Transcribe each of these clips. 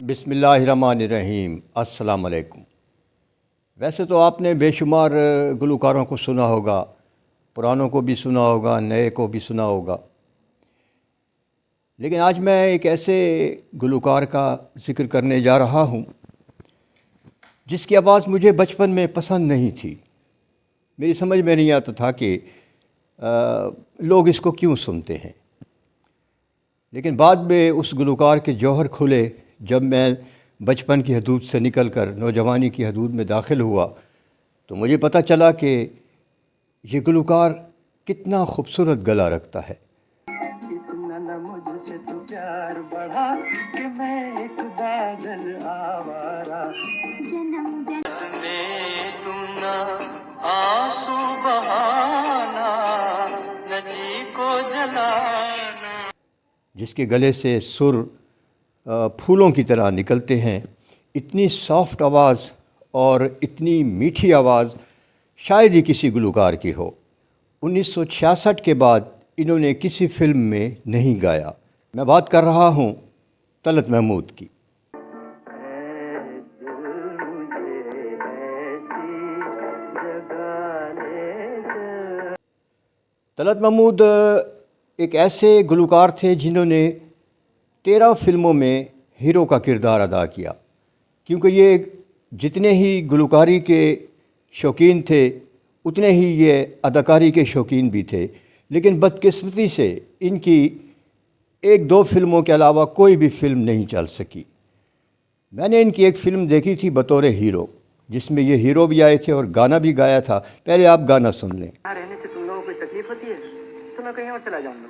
بسم اللہ الرحمن الرحیم۔ السلام علیکم۔ ویسے تو آپ نے بے شمار گلوکاروں کو سنا ہوگا، پرانوں کو بھی سنا ہوگا، نئے کو بھی سنا ہوگا، لیکن آج میں ایک ایسے گلوکار کا ذکر کرنے جا رہا ہوں جس کی آواز مجھے بچپن میں پسند نہیں تھی۔ میری سمجھ میں نہیں آتا تھا کہ لوگ اس کو کیوں سنتے ہیں، لیکن بعد میں اس گلوکار کے جوہر کھلے جب میں بچپن کی حدود سے نکل کر نوجوانی کی حدود میں داخل ہوا تو مجھے پتہ چلا کہ یہ گلوکار کتنا خوبصورت گلا رکھتا ہے۔ اتنا نہ مجھ سے تو پیار بڑھا کہ میں ایک بادل آوارہ، جنم جنم میں تم نہ آنسو بہانا، نہ جی کو جلانا، جس کے گلے سے سر پھولوں کی طرح نکلتے ہیں۔ اتنی سافٹ آواز اور اتنی میٹھی آواز شاید ہی کسی گلوکار کی ہو۔ 1966 کے بعد انہوں نے کسی فلم میں نہیں گایا۔ میں بات کر رہا ہوں طلعت محمود کی۔ طلعت محمود ایک ایسے گلوکار تھے جنہوں نے 13 فلموں میں ہیرو کا کردار ادا کیا، کیونکہ یہ جتنے ہی گلوکاری کے شوقین تھے اتنے ہی یہ اداکاری کے شوقین بھی تھے، لیکن بدقسمتی سے ان کی 1-2 فلموں کے علاوہ کوئی بھی فلم نہیں چل سکی۔ میں نے ان کی ایک فلم دیکھی تھی بطور ہیرو، جس میں یہ ہیرو بھی آئے تھے اور گانا بھی گایا تھا۔ پہلے آپ گانا سن لیں۔ رہنے سے تم لوگوں کو تکلیف ہوتی ہے تو میں کہیں اور چلا جاؤں گا،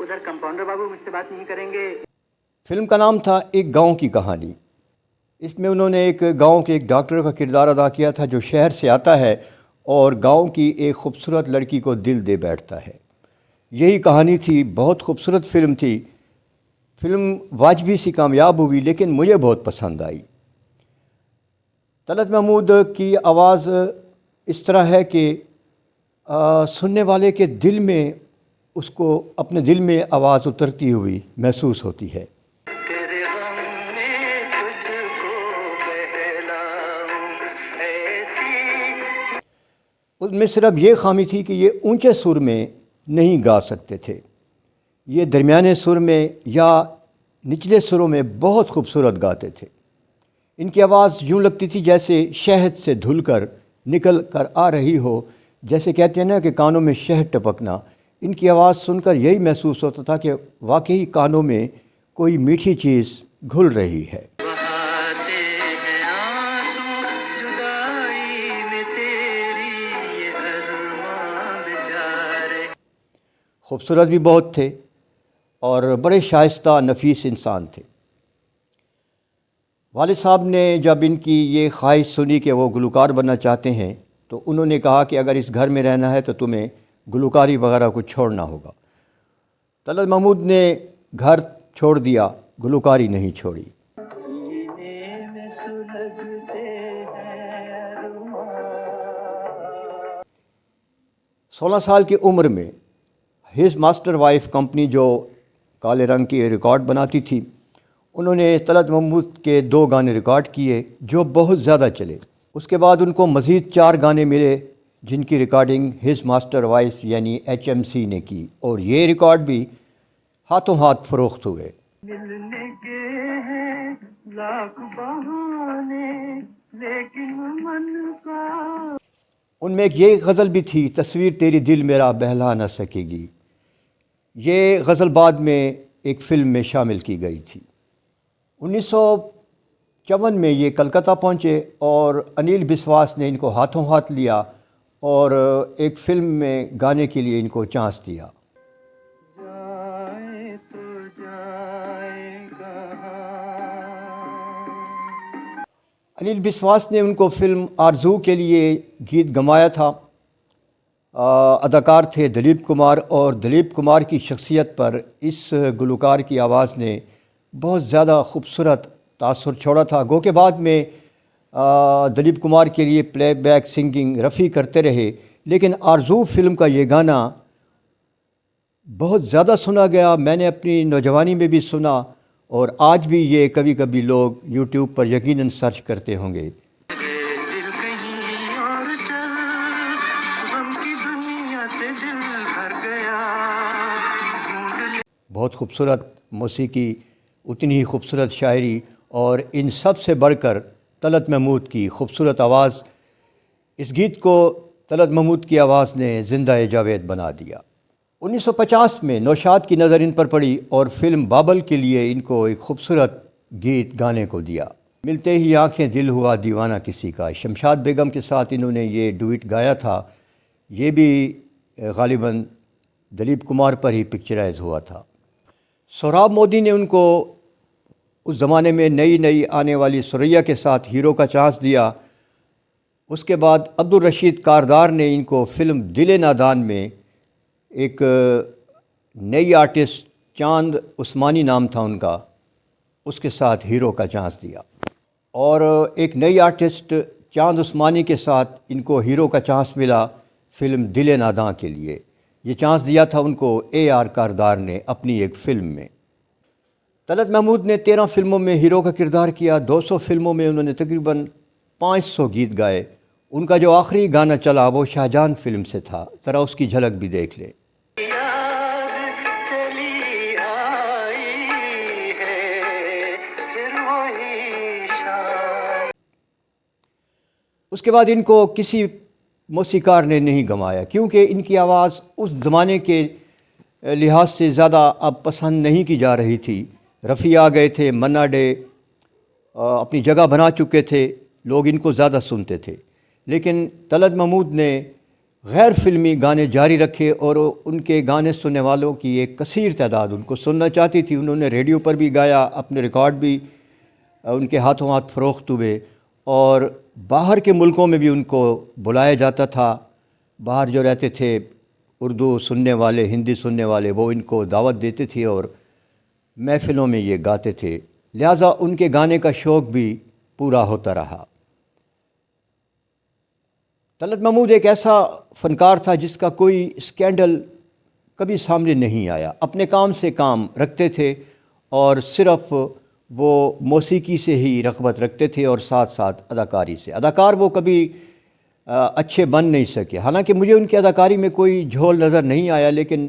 ادھر کمپاؤنڈر بابو مجھ سے بات نہیں کریں گے۔ فلم کا نام تھا ایک گاؤں کی کہانی۔ اس میں انہوں نے ایک گاؤں کے ایک ڈاکٹر کا کردار ادا کیا تھا جو شہر سے آتا ہے اور گاؤں کی ایک خوبصورت لڑکی کو دل دے بیٹھتا ہے۔ یہی کہانی تھی، بہت خوبصورت فلم تھی۔ فلم واجبی سی کامیاب ہوئی لیکن مجھے بہت پسند آئی۔ طلعت محمود کی آواز اس طرح ہے کہ سننے والے کے دل میں اس کو اپنے دل میں آواز اترتی ہوئی محسوس ہوتی ہے۔ تیرے غم میں تجھ کو بہلاؤں ایسی۔ ان میں صرف یہ خامی تھی کہ یہ اونچے سر میں نہیں گا سکتے تھے، یہ درمیانے سر میں یا نچلے سروں میں بہت خوبصورت گاتے تھے۔ ان کی آواز یوں لگتی تھی جیسے شہد سے دھل کر نکل کر آ رہی ہو، جیسے کہتے ہیں نا کہ کانوں میں شہد ٹپکنا۔ ان کی آواز سن کر یہی محسوس ہوتا تھا کہ واقعی کانوں میں کوئی میٹھی چیز گھل رہی ہے۔ بہاتے ہیں آنسو جدائی میں تیری یہ ارماں بیچارے۔ خوبصورت بھی بہت تھے اور بڑے شائستہ نفیس انسان تھے۔ والد صاحب نے جب ان کی یہ خواہش سنی کہ وہ گلوکار بننا چاہتے ہیں تو انہوں نے کہا کہ اگر اس گھر میں رہنا ہے تو تمہیں گلوکاری وغیرہ کو چھوڑنا ہوگا۔ طلعت محمود نے گھر چھوڑ دیا، گلوکاری نہیں چھوڑی۔ سینے میں سلگتے ہیں ارماں۔ 16 سال کی عمر میں ہز ماسٹر وائف کمپنی جو کالے رنگ کی ریکارڈ بناتی تھی، انہوں نے طلعت محمود کے 2 گانے ریکارڈ کیے جو بہت زیادہ چلے۔ اس کے بعد ان کو مزید 4 گانے ملے جن کی ریکارڈنگ ہز ماسٹر وائف یعنی HMC نے کی، اور یہ ریکارڈ بھی ہاتھوں ہاتھ فروخت ہوئے۔ ملنے کے ہیں لاکھ بہانے لیکن من کا۔ ان میں ایک یہ غزل بھی تھی، تصویر تیری دل میرا بہلا نہ سکے گی۔ یہ غزل بعد میں ایک فلم میں شامل کی گئی تھی۔ 1954 میں یہ کلکتہ پہنچے اور انیل بسواس نے ان کو ہاتھوں ہاتھ لیا اور ایک فلم میں گانے کے لیے ان کو چانس دیا۔ جائے تو جائے کہاں۔ انیل بسواس نے ان کو فلم آرزو کے لیے گیت گوایا تھا۔ اداکار تھے دلیپ کمار، اور دلیپ کمار کی شخصیت پر اس گلوکار کی آواز نے بہت زیادہ خوبصورت تاثر چھوڑا تھا۔ گو کہ بعد میں دلیپ کمار کے لیے پلے بیک سنگنگ رفیع کرتے رہے، لیکن آرزو فلم کا یہ گانا بہت زیادہ سنا گیا۔ میں نے اپنی نوجوانی میں بھی سنا اور آج بھی یہ کبھی کبھی لوگ یوٹیوب پر یقیناً سرچ کرتے ہوں گے۔ دل کہیں اور چل، غم کی دنیا سے دل بھر گیا، ڈھونڈ لے۔ بہت خوبصورت موسیقی، اتنی ہی خوبصورت شاعری، اور ان سب سے بڑھ کر طلعت محمود کی خوبصورت آواز۔ اس گیت کو طلعت محمود کی آواز نے زندہ جاوید بنا دیا۔ 1950 میں نوشاد کی نظر ان پر پڑی اور فلم بابل کے لیے ان کو ایک خوبصورت گیت گانے کو دیا۔ ملتے ہی آنکھیں دل ہوا دیوانہ کسی کا، شمشاد بیگم کے ساتھ انہوں نے یہ ڈوئٹ گایا تھا۔ یہ بھی غالباً دلیپ کمار پر ہی پکچرائز ہوا تھا۔ سہراب مودی نے ان کو اس زمانے میں نئی آنے والی سریا کے ساتھ ہیرو کا چانس دیا۔ اس کے بعد عبدالرشید کاردار نے ان کو فلم دل نادان میں ایک نئی آرٹسٹ چاند عثمانی نام تھا ان کا، اس کے ساتھ ہیرو کا چانس دیا، اور ایک نئی آرٹسٹ چاند عثمانی کے ساتھ ان کو ہیرو کا چانس ملا فلم دل نادان کے لیے۔ یہ چانس دیا تھا ان کو اے آر کاردار نے اپنی ایک فلم میں۔ طلعت محمود نے 13 فلموں میں ہیرو کا کردار کیا، 200 فلموں میں انہوں نے تقریباً 500 گیت گائے۔ ان کا جو آخری گانا چلا وہ شاہجہان فلم سے تھا، ذرا اس کی جھلک بھی دیکھ لیں۔ یاد چلی آئی ہے پھر وہی شام۔ اس کے بعد ان کو کسی موسیقار نے نہیں گنوایا، کیونکہ ان کی آواز اس زمانے کے لحاظ سے زیادہ اب پسند نہیں کی جا رہی تھی۔ رفیع آ گئے تھے، منا ڈے اپنی جگہ بنا چکے تھے، لوگ ان کو زیادہ سنتے تھے، لیکن طلعت محمود نے غیر فلمی گانے جاری رکھے اور ان کے گانے سننے والوں کی ایک کثیر تعداد ان کو سننا چاہتی تھی۔ انہوں نے ریڈیو پر بھی گایا، اپنے ریکارڈ بھی ان کے ہاتھوں ہاتھ فروخت ہوئے، اور باہر کے ملکوں میں بھی ان کو بلایا جاتا تھا۔ باہر جو رہتے تھے اردو سننے والے، ہندی سننے والے، وہ ان کو دعوت دیتے تھے اور محفلوں میں یہ گاتے تھے، لہٰذا ان کے گانے کا شوق بھی پورا ہوتا رہا۔ طلعت محمود ایک ایسا فنکار تھا جس کا کوئی اسکینڈل کبھی سامنے نہیں آیا، اپنے کام سے کام رکھتے تھے اور صرف وہ موسیقی سے ہی رغبت رکھتے تھے اور ساتھ ساتھ اداکاری سے۔ اداکار وہ کبھی اچھے بن نہیں سکے، حالانکہ مجھے ان کی اداکاری میں کوئی جھول نظر نہیں آیا، لیکن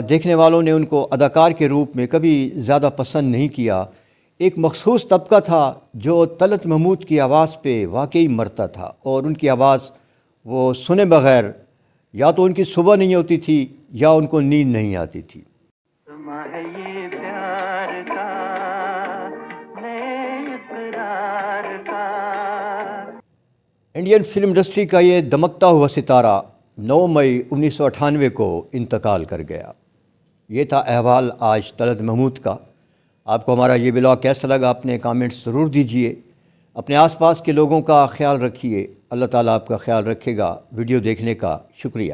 دیکھنے والوں نے ان کو اداکار کے روپ میں کبھی زیادہ پسند نہیں کیا۔ ایک مخصوص طبقہ تھا جو طلعت محمود کی آواز پہ واقعی مرتا تھا، اور ان کی آواز وہ سنے بغیر یا تو ان کی صبح نہیں ہوتی تھی یا ان کو نیند نہیں آتی تھی۔ سما ہے یہ پیار کا نئے اقرار کا۔ انڈین فلم انڈسٹری کا یہ دمکتا ہوا ستارہ 9 مئی 1998 کو انتقال کر گیا۔ یہ تھا احوال آج طلعت محمود کا۔ آپ کو ہمارا یہ بلاگ کیسا لگا اپنے کامنٹس ضرور دیجئے۔ اپنے آس پاس کے لوگوں کا خیال رکھیے، اللہ تعالیٰ آپ کا خیال رکھے گا۔ ویڈیو دیکھنے کا شکریہ۔